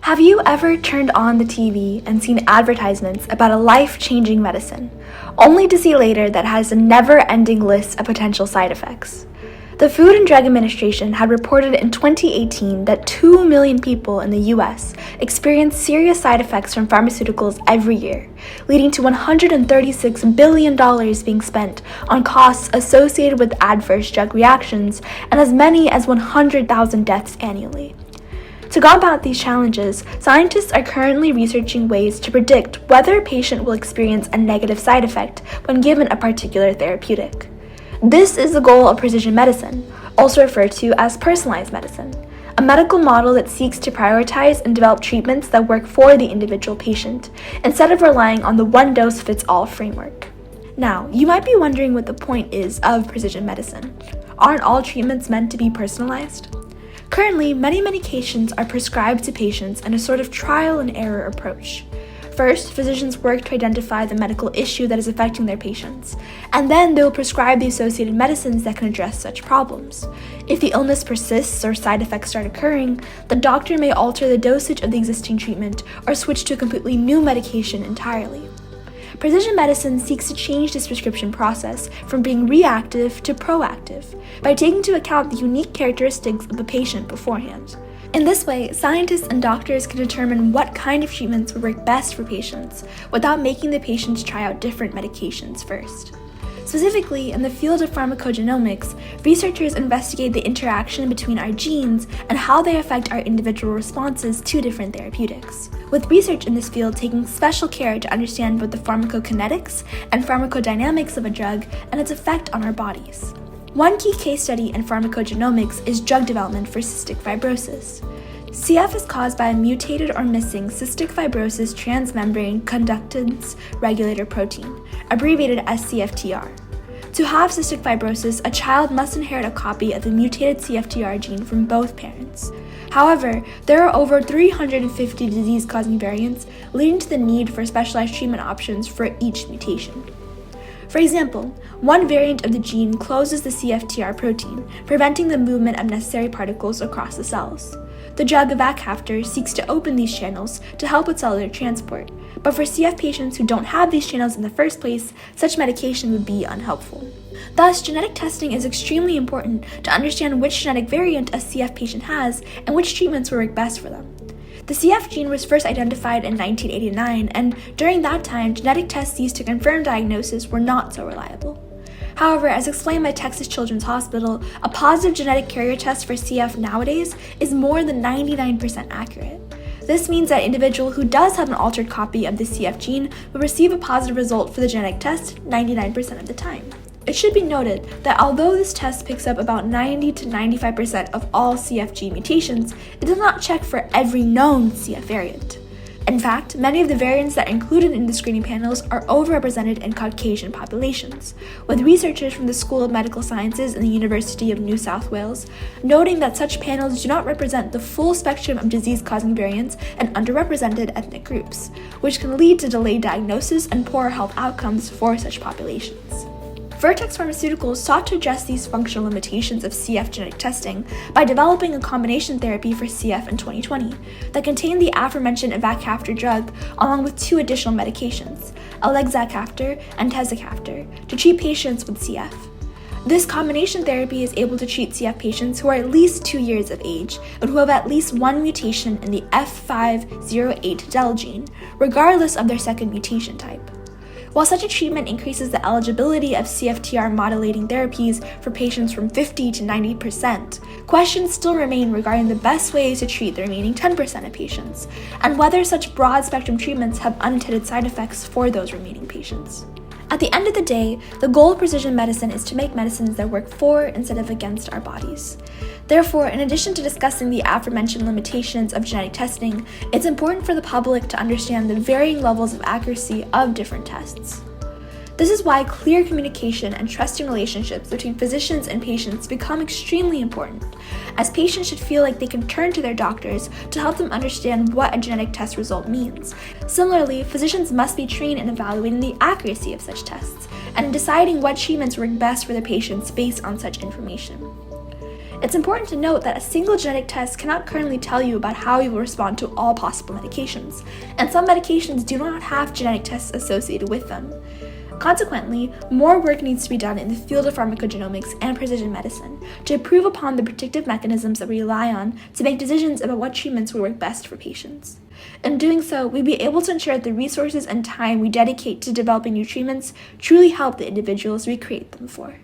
Have you ever turned on the TV and seen advertisements about a life-changing medicine, only to see later that it has a never-ending list of potential side effects? The Food and Drug Administration had reported in 2018 that 2 million people in the US experience serious side effects from pharmaceuticals every year, leading to $136 billion being spent on costs associated with adverse drug reactions and as many as 100,000 deaths annually. To combat these challenges, scientists are currently researching ways to predict whether a patient will experience a negative side effect when given a particular therapeutic. This is the goal of precision medicine, also referred to as personalized medicine, a medical model that seeks to prioritize and develop treatments that work for the individual patient, instead of relying on the one-dose-fits-all framework. Now, you might be wondering what the point is of precision medicine. Aren't all treatments meant to be personalized? Currently, many medications are prescribed to patients in a sort of trial and error approach. First, physicians work to identify the medical issue that is affecting their patients, and then they will prescribe the associated medicines that can address such problems. If the illness persists or side effects start occurring, the doctor may alter the dosage of the existing treatment or switch to a completely new medication entirely. Precision medicine seeks to change this prescription process from being reactive to proactive by taking into account the unique characteristics of the patient beforehand. In this way, scientists and doctors can determine what kind of treatments would work best for patients without making the patients try out different medications first. Specifically, in the field of pharmacogenomics, researchers investigate the interaction between our genes and how they affect our individual responses to different therapeutics, with research in this field taking special care to understand both the pharmacokinetics and pharmacodynamics of a drug and its effect on our bodies. One key case study in pharmacogenomics is drug development for cystic fibrosis. CF is caused by a mutated or missing cystic fibrosis transmembrane conductance regulator protein, abbreviated as CFTR. To have cystic fibrosis, a child must inherit a copy of the mutated CFTR gene from both parents. However, there are over 350 disease-causing variants, leading to the need for specialized treatment options for each mutation. For example, one variant of the gene closes the CFTR protein, preventing the movement of necessary particles across the cells. The drug Avacaftor seeks to open these channels to help with cellular transport, but for CF patients who don't have these channels in the first place, such medication would be unhelpful. Thus, genetic testing is extremely important to understand which genetic variant a CF patient has and which treatments will work best for them. The CF gene was first identified in 1989, and during that time, genetic tests used to confirm diagnosis were not so reliable. However, as explained by Texas Children's Hospital, a positive genetic carrier test for CF nowadays is more than 99% accurate. This means that an individual who does have an altered copy of the CF gene will receive a positive result for the genetic test 99% of the time. It should be noted that although this test picks up about 90 to 95% of all CF gene mutations, it does not check for every known CF variant. In fact, many of the variants that are included in the screening panels are overrepresented in Caucasian populations, with researchers from the School of Medical Sciences and the University of New South Wales noting that such panels do not represent the full spectrum of disease-causing variants and underrepresented ethnic groups, which can lead to delayed diagnosis and poorer health outcomes for such populations. Vertex Pharmaceuticals sought to address these functional limitations of CF genetic testing by developing a combination therapy for CF in 2020 that contained the aforementioned Avacaftor drug along with 2 additional medications, Elexacaftor and Tezacaftor, to treat patients with CF. This combination therapy is able to treat CF patients who are at least 2 years of age and who have at least one mutation in the F508 del gene, regardless of their second mutation type. While such a treatment increases the eligibility of CFTR modulating therapies for patients from 50 to 90%, questions still remain regarding the best ways to treat the remaining 10% of patients, and whether such broad-spectrum treatments have unintended side effects for those remaining patients. At the end of the day, the goal of precision medicine is to make medicines that work for instead of against our bodies. Therefore, in addition to discussing the aforementioned limitations of genetic testing, it's important for the public to understand the varying levels of accuracy of different tests. This is why clear communication and trusting relationships between physicians and patients become extremely important, as patients should feel like they can turn to their doctors to help them understand what a genetic test result means. Similarly, physicians must be trained in evaluating the accuracy of such tests and in deciding what treatments work best for their patients based on such information. It's important to note that a single genetic test cannot currently tell you about how you will respond to all possible medications, and some medications do not have genetic tests associated with them. Consequently, more work needs to be done in the field of pharmacogenomics and precision medicine to improve upon the predictive mechanisms that we rely on to make decisions about what treatments will work best for patients. In doing so, we'll be able to ensure that the resources and time we dedicate to developing new treatments truly help the individuals we create them for.